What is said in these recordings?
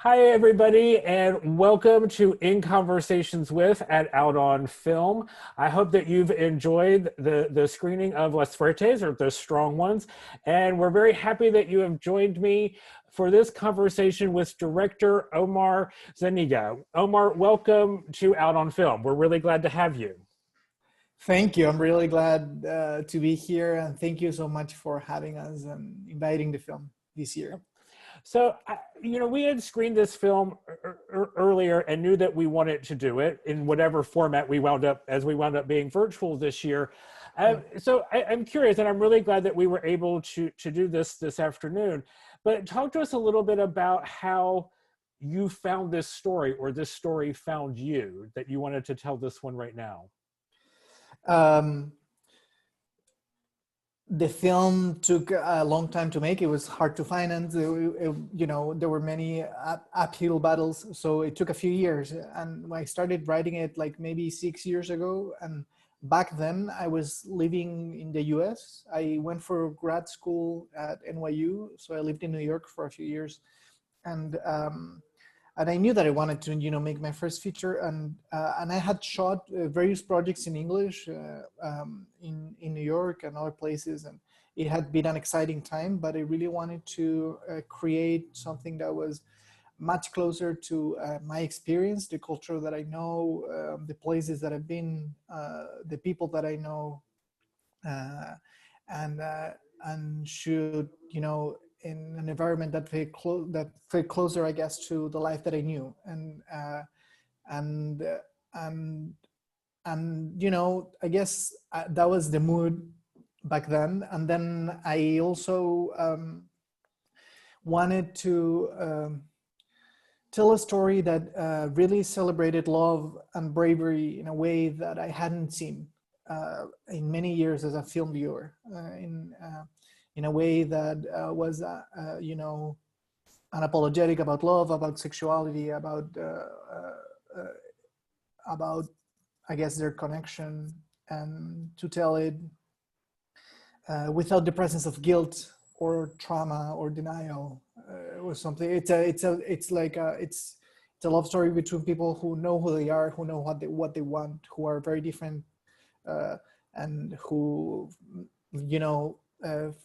Hi, everybody, and welcome to In Conversations with at Out on Film. I hope that you've enjoyed the screening of Las Fuertes, or the Strong Ones, and we're very happy that you have joined me for this conversation with director Omar Zuniga. Omar, welcome to Out on Film. We're really glad to have you. Thank you. I'm really glad to be here, and thank you so much for having us and inviting the film this year. So, we had screened this film earlier and knew that we wanted to do it in whatever format we wound up being virtual this year. So I'm curious, and I'm really glad that we were able to do this afternoon. But talk to us a little bit about how you found this story, or this story found you, that you wanted to tell this one right now. The film took a long time to make. It was hard to finance. There were many uphill battles, so it took a few years. And I started writing it like maybe 6 years ago. And back then, I was living in the U.S. I went for grad school at NYU, so I lived in New York for a few years, and I knew that I wanted to, make my first feature, and I had shot various projects in English in New York and other places, and it had been an exciting time. But I really wanted to create something that was much closer to my experience, the culture that I know, the places that I've been, the people that I know, and should, in an environment that felt closer, I guess, to the life that I knew, and I guess that was the mood back then. And then I also wanted to tell a story that really celebrated love and bravery in a way that I hadn't seen in many years as a film viewer. In a way that was, unapologetic about love, about sexuality, about, I guess, their connection, and to tell it without the presence of guilt or trauma or denial or something. It's a love story between people who know who they are, who know what they want, who are very different, and who,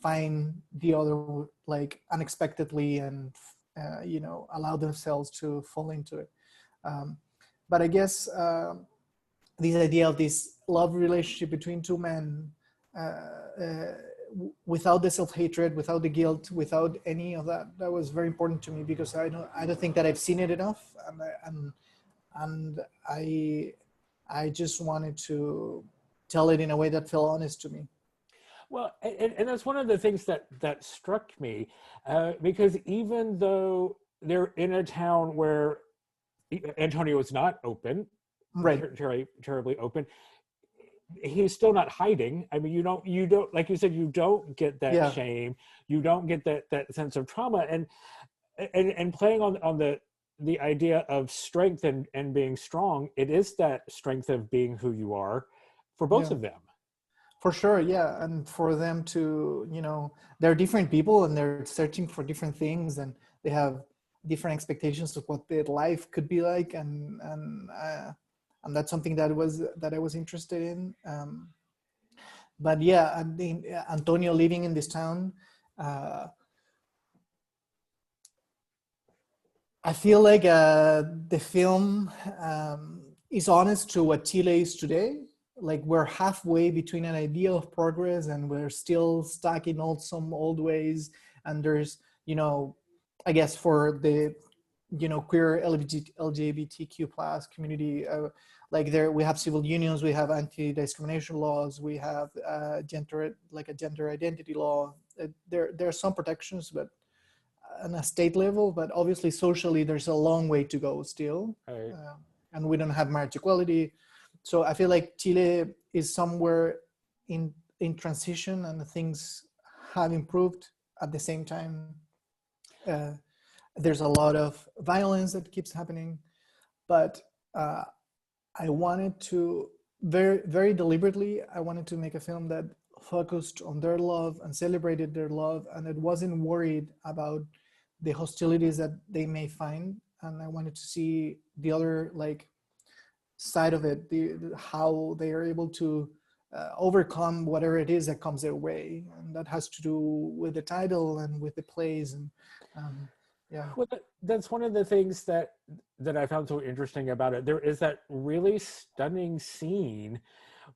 find the other like unexpectedly, and allow themselves to fall into it. But I guess this idea of this love relationship between two men, without the self-hatred, without the guilt, without any of that was very important to me, because I don't think that I've seen it enough, and I just wanted to tell it in a way that felt honest to me. Well, and that's one of the things that struck me, because even though they're in a town where Antonio is not open, right, terribly open, he's still not hiding. I mean, you don't, like you said, you don't get that shame, you don't get that sense of trauma, and playing on the idea of strength and being strong. It is that strength of being who you are for both of them. For sure, yeah. And for them to, they're different people, and they're searching for different things, and they have different expectations of what their life could be like, and that's something that I was interested in. But yeah, I mean, Antonio living in this town, I feel like the film is honest to what Chile is today. Like, we're halfway between an idea of progress, and we're still stuck in some old ways. And there's, I guess for the, queer LGBTQ plus community, like we have civil unions, we have anti-discrimination laws, we have a gender identity law. There are some protections, but on a state level, but obviously socially, there's a long way to go still. Right. And we don't have marriage equality. So I feel like Chile is somewhere in transition, and things have improved at the same time. There's a lot of violence that keeps happening, but I wanted to very, very deliberately, I wanted to make a film that focused on their love and celebrated their love, and it wasn't worried about the hostilities that they may find and I wanted to see the other like side of it, how they are able to overcome whatever it is that comes their way, and that has to do with the title and with the plays. And yeah. Well, that's one of the things that I found so interesting about it. There is that really stunning scene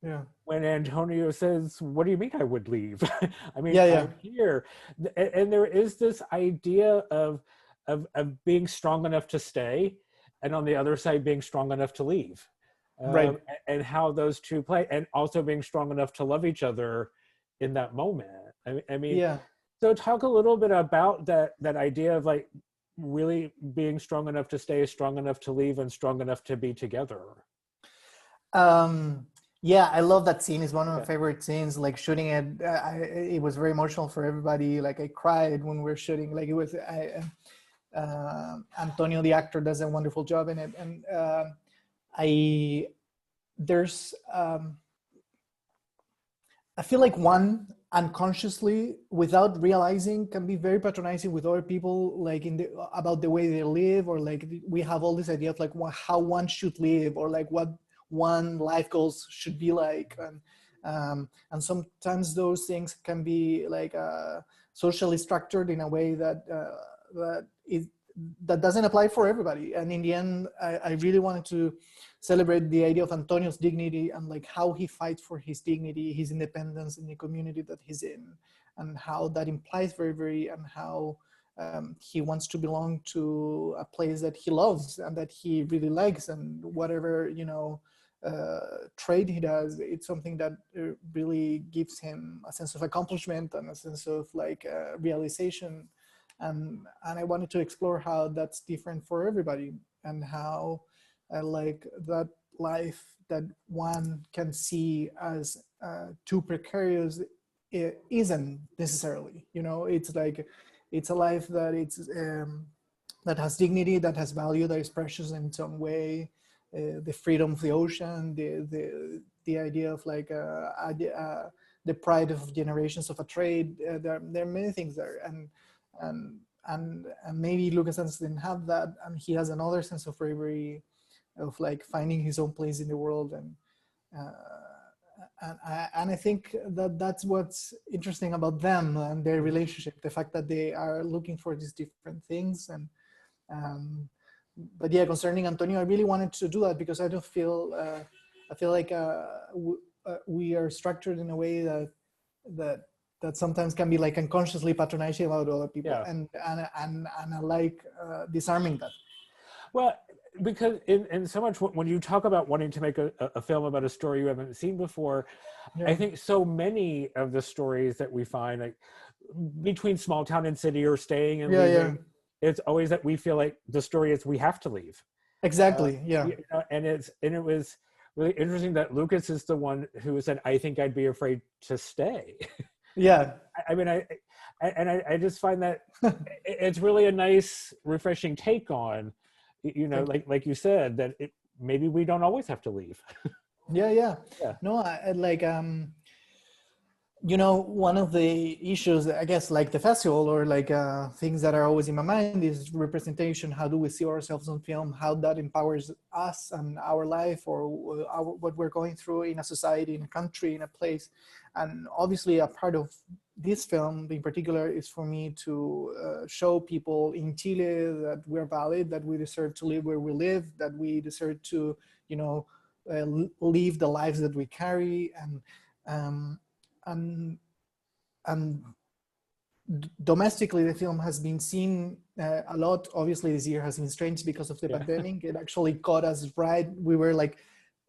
Yeah. when Antonio says, "What do you mean I would leave? I mean, Yeah. I'm here." And there is this idea of being strong enough to stay, and on the other side, being strong enough to leave. Right. And how those two play, and also being strong enough to love each other in that moment. I mean, Yeah. so talk a little bit about that idea of like really being strong enough to stay, strong enough to leave, and strong enough to be together. Yeah, I love that scene. It's one of my Yeah. favorite scenes. Like shooting it, it was very emotional for everybody. Like I cried when we were shooting. Like it was, Antonio, the actor, does a wonderful job in it. And there's, I feel like one unconsciously, without realizing, can be very patronizing with other people, like about the way they live, or like we have all this idea of like how one should live, or like what one life goals should be like, and sometimes those things can be like socially structured in a way that that doesn't apply for everybody. And in the end, I really wanted to celebrate the idea of Antonio's dignity, and like how he fights for his dignity, his independence in the community that he's in, and how that implies and how he wants to belong to a place that he loves and that he really likes, and whatever, trade he does, it's something that really gives him a sense of accomplishment and a sense of like realization. And I wanted to explore how that's different for everybody, and how like that life that one can see as too precarious, it isn't necessarily. It's like it's a life that that has dignity, that has value, that is precious in some way. The freedom of the ocean, the idea of like the pride of generations of a trade. There are many things there, and maybe Lucas didn't have that, and he has another sense of bravery, of like finding his own place in the world. And I think that that's what's interesting about them and their relationship, the fact that they are looking for these different things. And but yeah, concerning Antonio, I really wanted to do that because I don't feel I feel like we are structured in a way that sometimes can be like unconsciously patronizing about other people. Yeah. And I like disarming that. Well, because in so much, when you talk about wanting to make a film about a story you haven't seen before, Yeah. I think so many of the stories that we find, like between small town and city, or staying and leaving, it's always that we feel like the story is we have to leave. Exactly. And it was really interesting that Lucas is the one who said, "I think I'd be afraid to stay." Yeah. I mean, I just find that it's really a nice, refreshing take on, like you said, that maybe we don't always have to leave. Yeah. No, I like one of the issues, I guess, like the festival, or like things that are always in my mind, is representation. How do we see ourselves on film? How that empowers us and our life, or what we're going through in a society, in a country, in a place. And obviously a part of this film in particular is for me to show people in Chile that we're valid, that we deserve to live where we live, that we deserve to, live the lives that we carry. And domestically, the film has been seen a lot. Obviously, this year has been strange because of the pandemic. It actually caught us right. We were like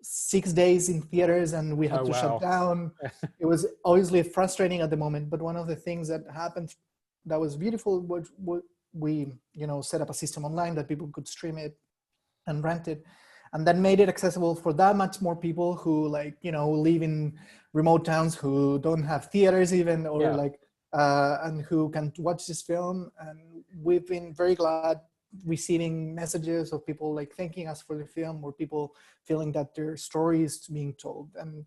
6 days in theaters and we had to shut down. It was obviously frustrating at the moment, but one of the things that happened that was beautiful was we set up a system online that people could stream it and rent it, and that made it accessible for that much more people who live in remote towns, who don't have theaters even, or and who can watch this film. And we've been very glad receiving messages of people like thanking us for the film, or people feeling that their story is being told. And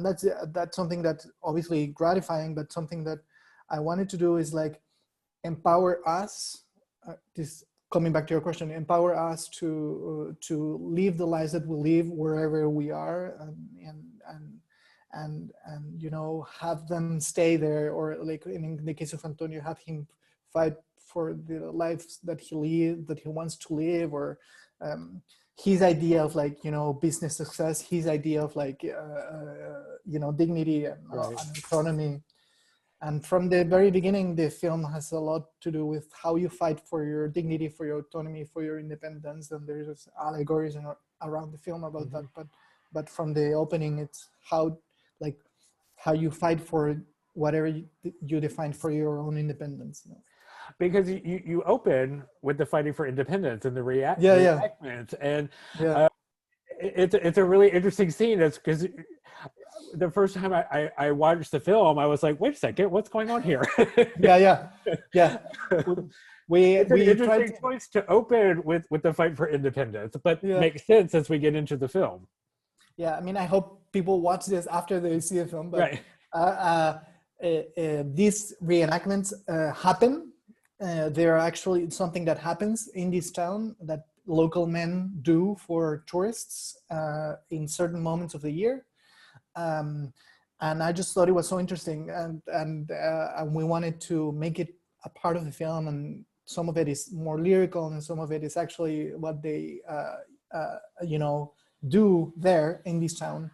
that's something that's obviously gratifying, but something that I wanted to do is like empower us, this coming back to your question, empower us to live the lives that we live wherever we are, and you know, have them stay there, or like in the case of Antonio, have him fight for the lives that he wants to live, or his idea of like, you know, business success, his idea of like you know, dignity and autonomy. And from the very beginning, the film has a lot to do with how you fight for your dignity, for your autonomy, for your independence. And there's allegories around the film about that. But from the opening, it's how you fight for whatever you define for your own independence. You know? Because you open with the fighting for independence and the reenactment, and it's a really interesting scene. It's because the first time I watched the film, I was like, wait a second, what's going on here? yeah. It's an interesting choice to open with the fight for independence, but makes sense as we get into the film. Yeah, I mean, I hope people watch this after they see the film, but these reenactments happen. They're actually something that happens in this town that local men do for tourists in certain moments of the year. And I just thought it was so interesting, and we wanted to make it a part of the film, and some of it is more lyrical and some of it is actually what they you know, do there in this town.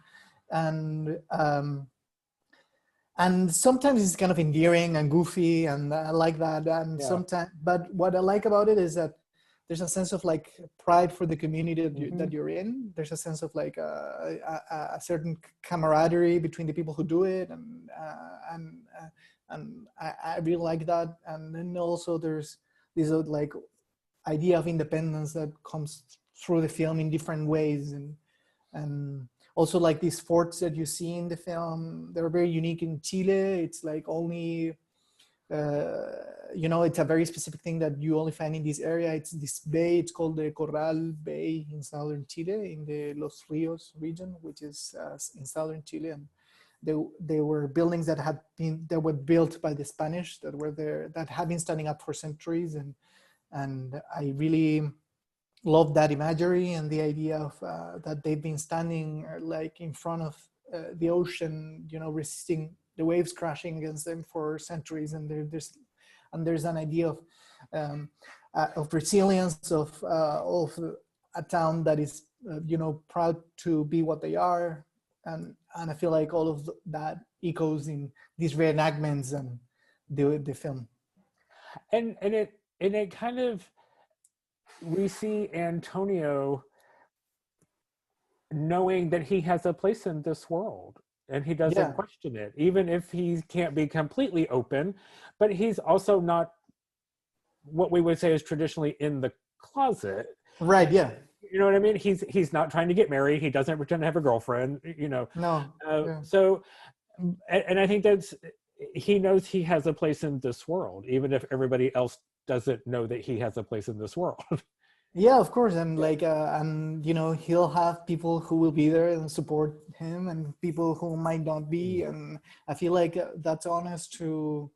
And sometimes it's kind of endearing and goofy, and I like that. And sometimes, but what I like about it is that there's a sense of like pride for the community that you're in. There's a sense of like a certain camaraderie between the people who do it, and I really like that. And then also there's this like idea of independence that comes through the film in different ways, and also like these forts that you see in the film, they're very unique in Chile. It's like only, you know, it's a very specific thing that you only find in this area. It's this bay, it's called the Corral Bay in southern Chile, in the Los Rios region, which is in southern Chile. And they were buildings that were built by the Spanish that were there, that have been standing up for centuries. And I really love that imagery and the idea of that they've been standing like in front of the ocean, you know, resisting the waves crashing against them for centuries. And there's an idea of resilience, of a town that is you know, proud to be what they are, and I feel like all of that echoes in these reenactments and the film. And it kind of, we see Antonio knowing that he has a place in this world, and he doesn't question it, even if he can't be completely open, but he's also not what we would say is traditionally in the closet. Right, yeah. You know what I mean? He's not trying to get married. He doesn't pretend to have a girlfriend, you know. No. So, and I think he knows he has a place in this world, even if everybody else doesn't know that he has a place in this world. Yeah, of course. And like, and you know, he'll have people who will be there and support him, and people who might not be. And I feel like that's honest to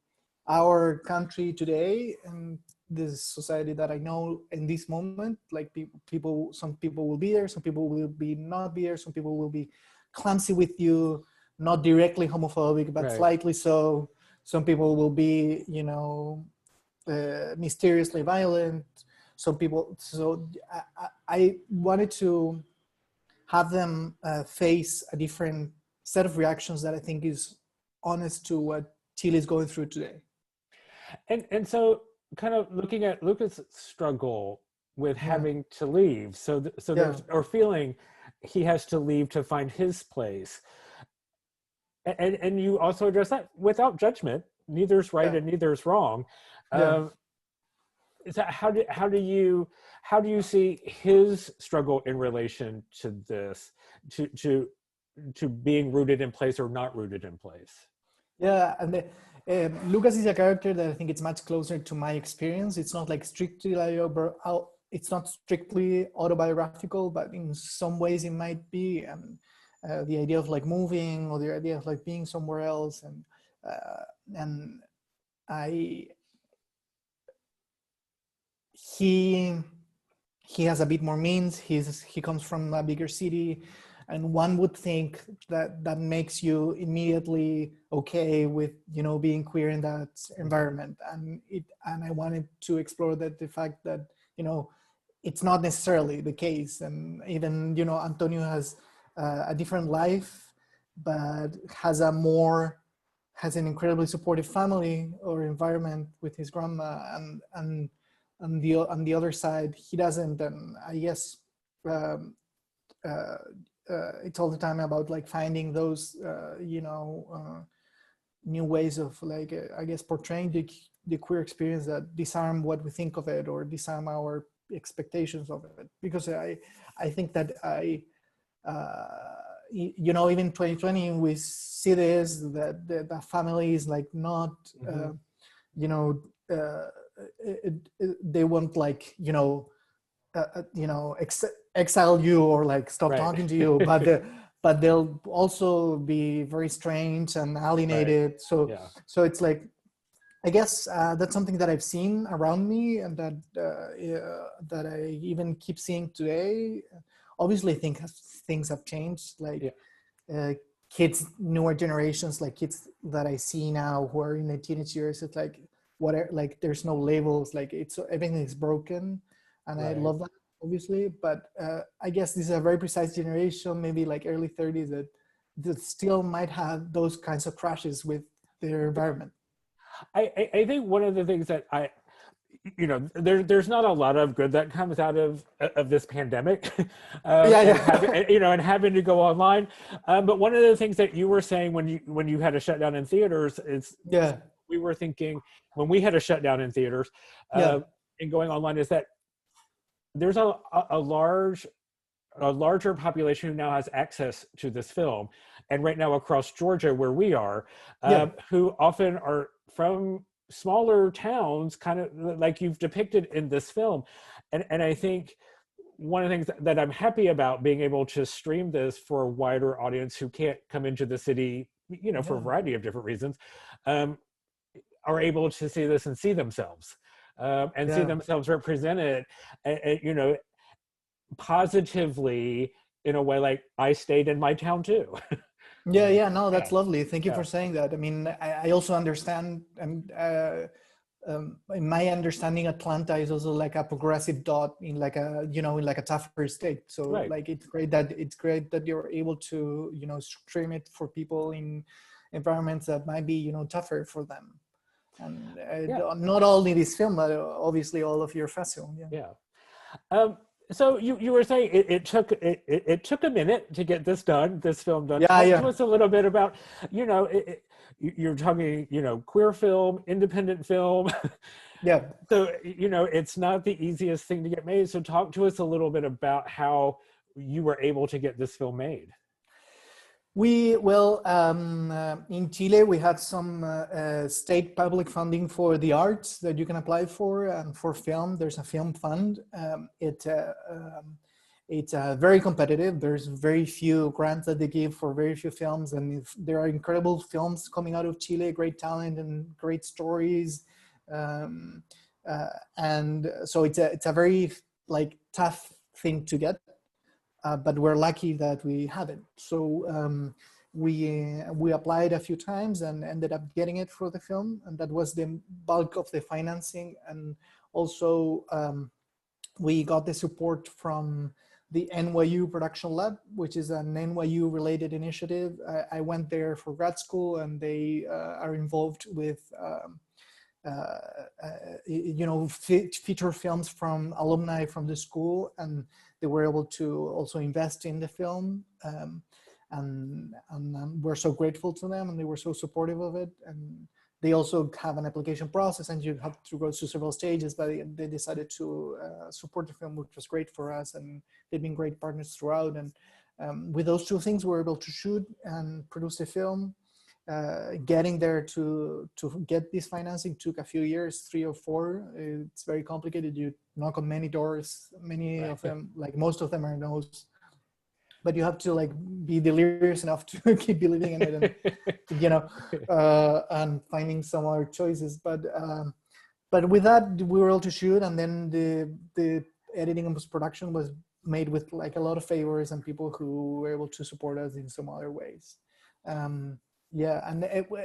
our country today, and this society that I know in this moment. Like people, some people will be there, some people will be not be there, some people will be clumsy with you, not directly homophobic, but slightly so. Some people will be, you know, mysteriously violent. Some people, so I wanted to have them face a different set of reactions that I think is honest to what Chile is going through today. And so kind of looking at Lucas' struggle with having to leave, there's, or feeling he has to leave to find his place. And you also address that without judgment. Neither's right and neither's wrong. So how do you see his struggle in relation to this, to being rooted in place or not rooted in place? Yeah, and Lucas is a character that I think it's much closer to my experience. It's not like strictly it's not strictly autobiographical, but in some ways it might be. And the idea of like moving, or the idea of like being somewhere else, and he he has a bit more means. He comes from a bigger city, and one would think that that makes you immediately okay with being queer in that environment. And I wanted to explore that, the fact that it's not necessarily the case, and even Antonio has a different life, but has an incredibly supportive family or environment with his grandma, and on the other side he doesn't. And I guess um, uh, it's all the time about like finding those new ways of like I guess portraying the queer experience that disarm what we think of it or disarm our expectations of it. Because I think that even 2020 we see this, that the family is like not they won't like exile you or like stop Right. talking to you, but they'll also be very strange and alienated. Right. So Yeah. so it's like, I guess that's something that I've seen around me, and that I even keep seeing today. Obviously, things have changed. Like kids, newer generations, like kids that I see now who are in their teenage years, it's like whatever. Like there's no labels. Like everything is broken, and I love that, obviously. But I guess this is a very precise generation, maybe like early 30s, that still might have those kinds of crashes with their environment. I think one of the things that there's not a lot of good that comes out of this pandemic, and having to go online. But one of the things that you were saying when you had a shutdown in theaters is, we were thinking when we had a shutdown in theaters and going online, is that there's a larger population who now has access to this film, and right now across Georgia where we are, who often are from smaller towns, kind of like you've depicted in this film. And I think one of the things that I'm happy about being able to stream this for a wider audience who can't come into the city, for a variety of different reasons, are able to see this and see themselves, see themselves represented, positively, in a way like I stayed in my town too. No, that's lovely. Thank you for saying that. I mean, I also understand, and in my understanding, Atlanta is also like a progressive dot in like a in like a tougher state. So like it's great that you're able to stream it for people in environments that might be tougher for them. And not only this film, but obviously all of your festival. So you were saying it took a minute to get this film done. Talk to us a little bit about, you're talking, queer film, independent film. So, it's not the easiest thing to get made. So talk to us a little bit about how you were able to get this film made. In Chile, we had some state public funding for the arts that you can apply for, and for film, there's a film fund. It's very competitive. There's very few grants that they give for very few films, and there are incredible films coming out of Chile, great talent and great stories. And so it's a very like tough thing to get. But we're lucky that we have it. So we applied a few times and ended up getting it for the film, and that was the bulk of the financing. And also we got the support from the Nyu Production Lab, which is an NYU related initiative. I went there for grad school, and they are involved with feature films from alumni from the school, and they were able to also invest in the film, and we're so grateful to them, and they were so supportive of it. And they also have an application process, and you have to go through several stages, but they decided to support the film, which was great for us, and they've been great partners throughout. And with those two things, we're able to shoot and produce the film. Getting there to get this financing took a few years, 3 or 4. It's very complicated. You knock on many doors, many of them, like most of them are no's, but you have to like be delirious enough to keep believing in it, and and finding some other choices. But but with that, we were able to shoot, and then the editing and post-production was made with like a lot of favors and people who were able to support us in some other ways. Yeah, and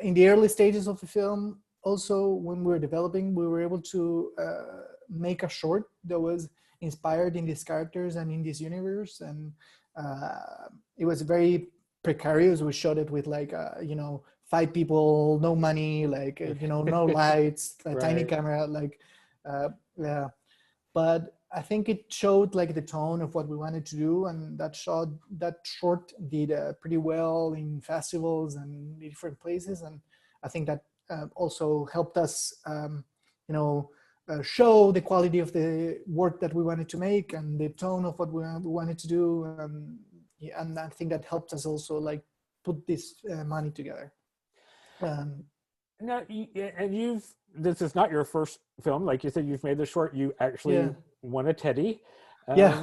in the early stages of the film, also when we were developing, we were able to make a short that was inspired in these characters and in this universe, and it was very precarious. We shot it with like you know, 5 people, no money, like you know, no lights, a Right. tiny camera, like yeah. But I think it showed like the tone of what we wanted to do, and that short did pretty well in festivals and different places, and I think that also helped us, you know, show the quality of the work that we wanted to make and the tone of what we wanted to do, yeah, and I think that helped us also like put this money together. Now, this is not your first film. Like you said, you've made the short. You actually Yeah. won a Teddy. Yeah.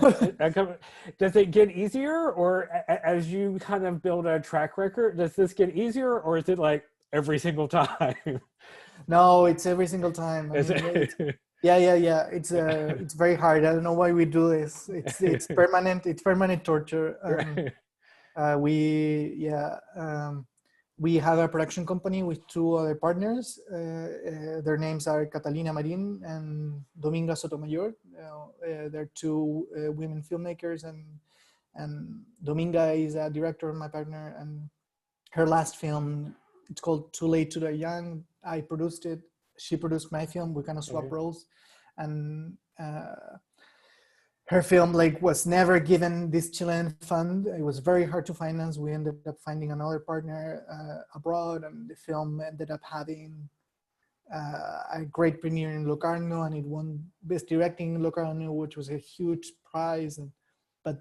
Does it get easier, or as you kind of build a track record, does this get easier, or is it like every single time? No, it's every single time. I Is mean, it? yeah. It's very hard. I don't know why we do this. It's permanent. It's permanent torture. Right. We have a production company with 2 other partners. Their names are Catalina Marin and Dominga Sotomayor. They're 2 women filmmakers, and Dominga is a director, my partner, and her last film, it's called Too Late to Die Young. I produced it. She produced my film. We kind of swap roles, and her film like was never given this Chilean fund. It was very hard to finance. We ended up finding another partner abroad, and the film ended up having a great premiere in Locarno, and it won Best Directing in Locarno, which was a huge prize. But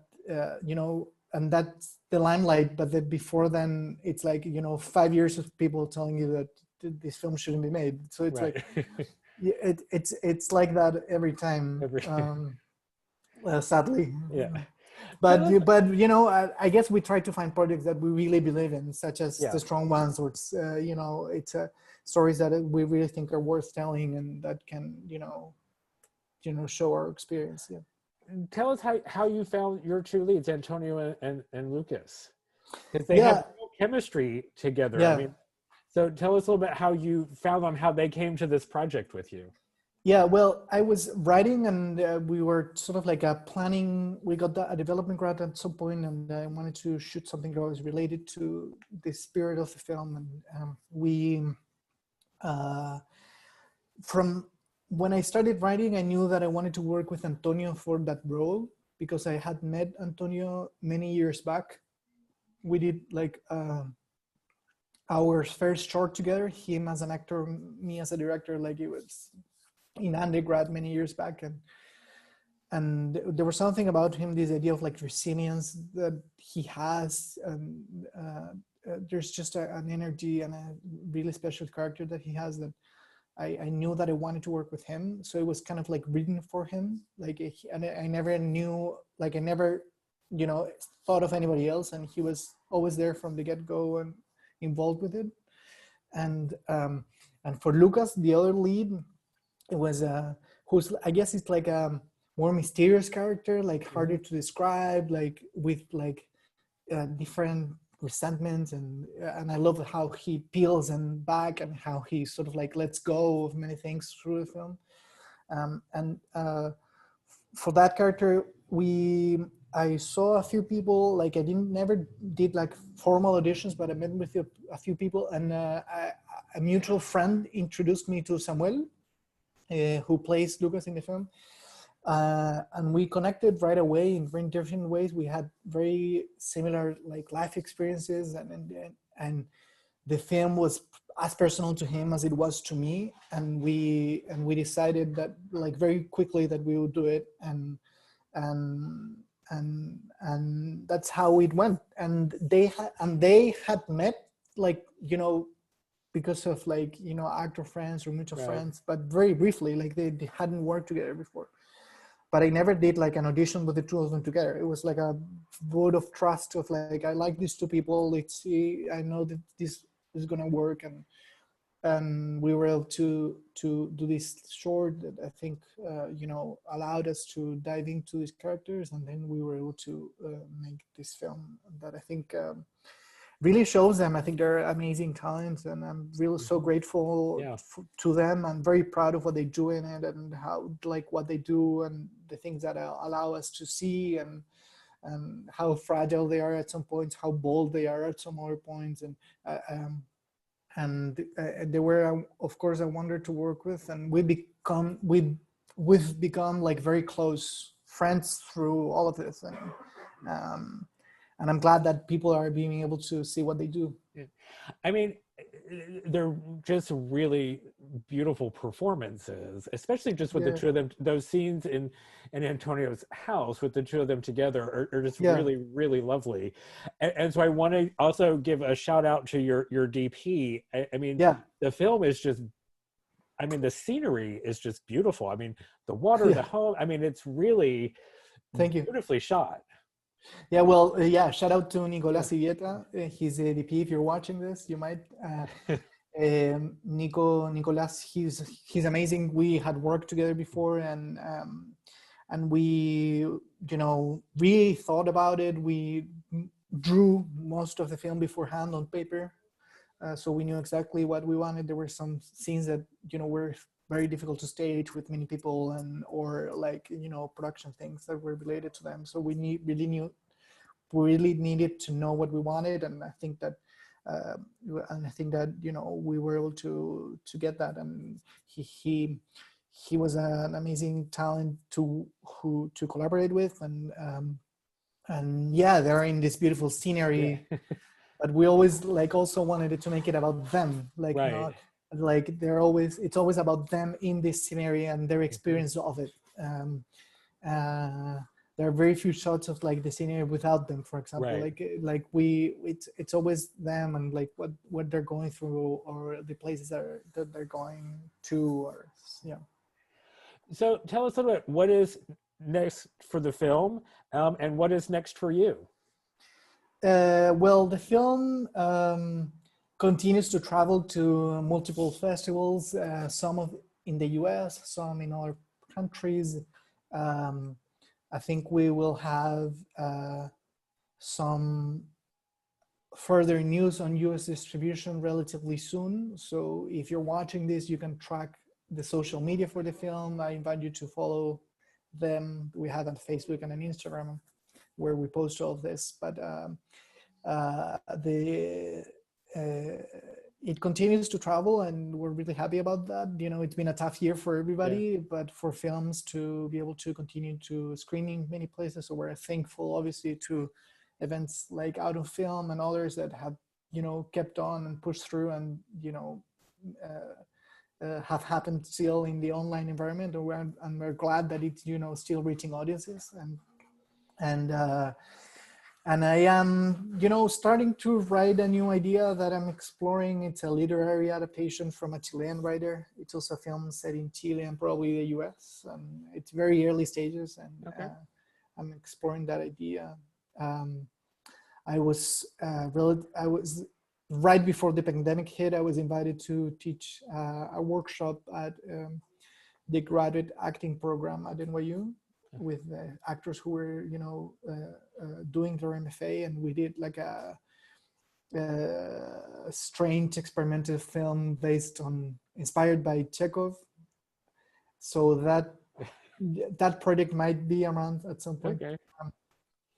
you know, and that's the limelight. But then before then, it's like, you know, 5 years of people telling you that this film shouldn't be made. So it's Right. like it's like that every time. Sadly. Yeah. But you know, I guess we try to find projects that we really believe in, such as The Strong Ones, or it's you know, it's stories that we really think are worth telling and that can, you know, show our experience. Yeah. Tell us how you found your 2 leads, Antonio and Lucas, because they have real chemistry together. Yeah. I mean, so tell us a little bit how you found them, how they came to this project with you. Yeah, well, I was writing, and we were sort of like planning. We got a development grant at some point, and I wanted to shoot something that was related to the spirit of the film. And we, from when I started writing, I knew that I wanted to work with Antonio for that role, because I had met Antonio many years back. We did like our first short together, him as an actor, me as a director, like it was in undergrad many years back, and there was something about him, this idea of like resilience that he has, and there's just an energy and a really special character that he has, that I knew that I wanted to work with him. So it was kind of like written for him, like, and I never knew, like I never, you know, thought of anybody else, and he was always there from the get-go and involved with it. And for Lucas, the other lead, it was who's, I guess it's like a more mysterious character, like harder to describe, like with like different resentments, and I love how he peels and back, and how he sort of like lets go of many things through the film. And for that character, I saw a few people, like I never did like formal auditions, but I met with a few people, and a mutual friend introduced me to Samuel, who plays Lucas in the film, and we connected right away in very different ways. We had very similar like life experiences, and the film was as personal to him as it was to me, and we decided that like very quickly that we would do it, and that's how it went. And they had met, like, you know, because of like, you know, actor friends or mutual friends, but very briefly, like they hadn't worked together before. But I never did like an audition with the 2 of them together. It was like a vote of trust of like, I like these 2 people. Let's see, I know that this is gonna work. And and we were able to do this short that I think allowed us to dive into these characters, and then we were able to make this film that I think really shows them. I think they're amazing talents, and I'm really so grateful to them. I'm very proud of what they do in it, and how what they do, and the things that allow us to see, and how fragile they are at some points, how bold they are at some other points, and they were, of course, a wonder to work with, and we've become like very close friends through all of this, and I'm glad that people are being able to see what they do. I mean, they're just really beautiful performances, especially just with the two of them. Those scenes in Antonio's house with the two of them together are just really, really lovely. And so I want to also give a shout out to your DP. I mean, the film is just, I mean, the scenery is just beautiful. I mean, the water, the home, I mean, it's really beautifully shot. Yeah, well, shout out to Nicolás Ivieta. He's the DP. If you're watching this, you might. Nicolás, he's amazing. We had worked together before, and we, really thought about it. We drew most of the film beforehand on paper, so we knew exactly what we wanted. There were some scenes that were very difficult to stage with many people, or production things that were related to them. So we really needed to know what we wanted, and I think that we were able to get that. And he was an amazing talent to collaborate with, and they're in this beautiful scenery. But we always also wanted it to make it about them, not it's always about them in this scenery and their experience of it. There are very few shots of the scenery without them, for example. It's always them, and what they're going through, or the places that they're going to, So tell us a little bit, what is next for the film, and what is next for you? Well, the film continues to travel to multiple festivals, some in the US, some in other countries. I think we will have some further news on US distribution relatively soon. So if you're watching this, you can track the social media for the film. I invite you to follow them. We have on Facebook and on Instagram where we post all of this. But it continues to travel, and we're really happy about that. It's been a tough year for everybody, but for films to be able to continue to screen in many places. So we're thankful, obviously, to events like Out of Film and others that have, kept on and pushed through, and, have happened still in the online environment. And we're glad that it's, still reaching audiences. And I am, starting to write a new idea that I'm exploring. It's a literary adaptation from a Chilean writer. It's also a film set in Chile and probably the US. And it's very early stages, and I'm exploring that idea. I was right before the pandemic hit. I was invited to teach a workshop at the graduate acting program at NYU. With actors who were, doing their MFA, and we did a strange experimental film inspired by Chekhov. So that project might be around at some point. Okay.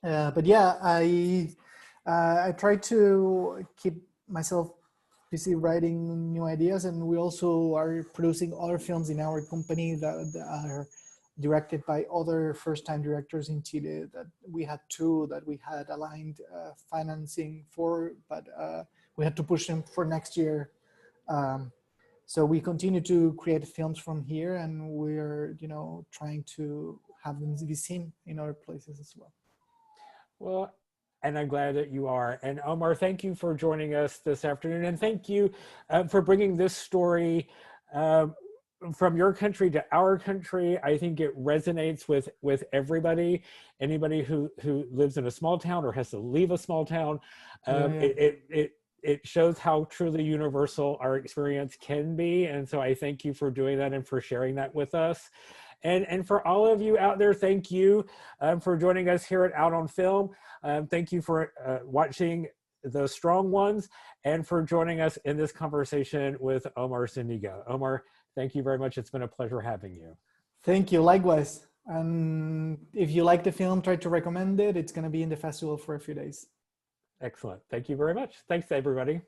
But I try to keep myself busy writing new ideas, and we also are producing other films in our company that are directed by other first-time directors in Chile. That we had two that we had aligned financing for, but we had to push them for next year. So we continue to create films from here, and we're trying to have them be seen in other places as well. Well, and I'm glad that you are. And Omar, thank you for joining us this afternoon, and thank you for bringing this story from your country to our country. I think it resonates with everybody, anybody who lives in a small town or has to leave a small town. It it shows how truly universal our experience can be. And so I thank you for doing that and for sharing that with us. And for all of you out there, thank you for joining us here at Out on Film. Thank you for watching The Strong Ones and for joining us in this conversation with Omar Zuniga. Omar, thank you very much. It's been a pleasure having you. Thank you, likewise. And if you like the film, try to recommend it. It's going to be in the festival for a few days. Excellent. Thank you very much. Thanks, everybody.